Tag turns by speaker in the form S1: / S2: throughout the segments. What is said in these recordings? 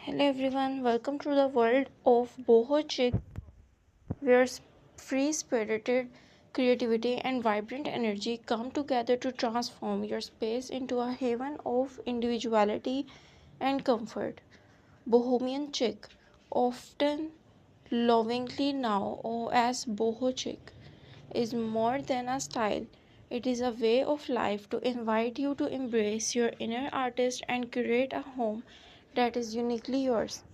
S1: Hello everyone, welcome to the world of Boho Chic, where free-spirited creativity and vibrant energy come together to transform your space into a haven of individuality and comfort. Bohemian Chic, often lovingly known as Boho Chic, is more than a style. It is a way of life to invite you to embrace your inner artist and create a home that is uniquely yours.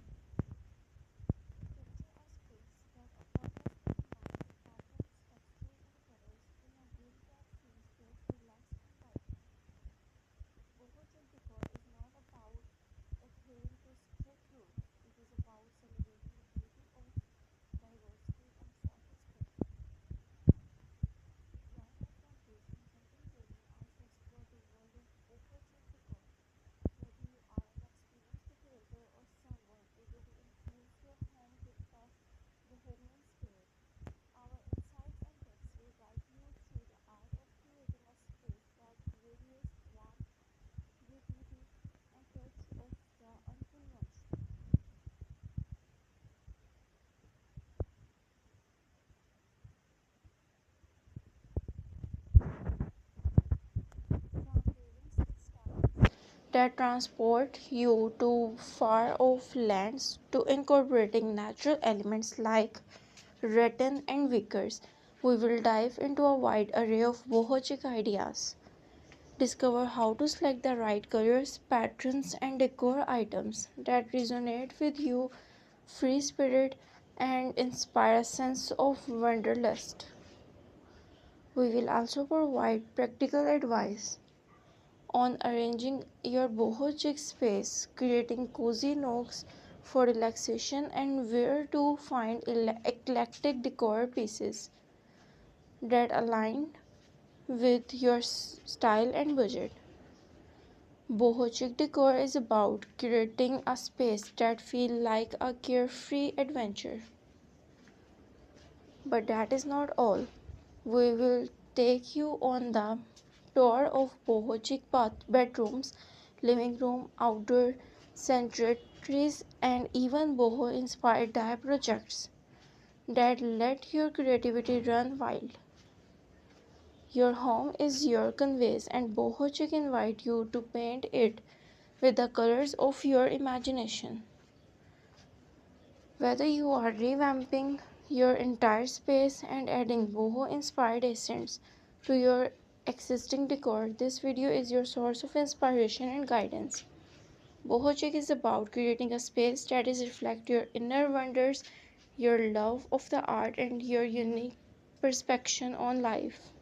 S1: That transport you to far off lands to incorporating natural elements like rattan and wickers. We will dive into a wide array of boho chic ideas. Discover how to select the right colors, patterns, and decor items that resonate with you, free spirit, and inspire a sense of wanderlust. We will also provide practical advice on arranging your boho chic space, creating cozy nooks for relaxation, and where to find eclectic decor pieces that align with your style and budget. Boho Chic Decor is about curating a space that feels like a carefree adventure. But that is not all. We will take you on the tour of Boho Chic bedrooms, living room, outdoor sanctuaries, and even boho inspired dye projects that let your creativity run wild. Your home is your canvas, and Boho Chic invite you to paint it with the colors of your imagination. Whether you are revamping your entire space and adding boho inspired accents to your existing decor, this video is your source of inspiration and guidance. Boho Chic is about creating a space that is reflect your inner wonders, your love of the art, and your unique perspective on life.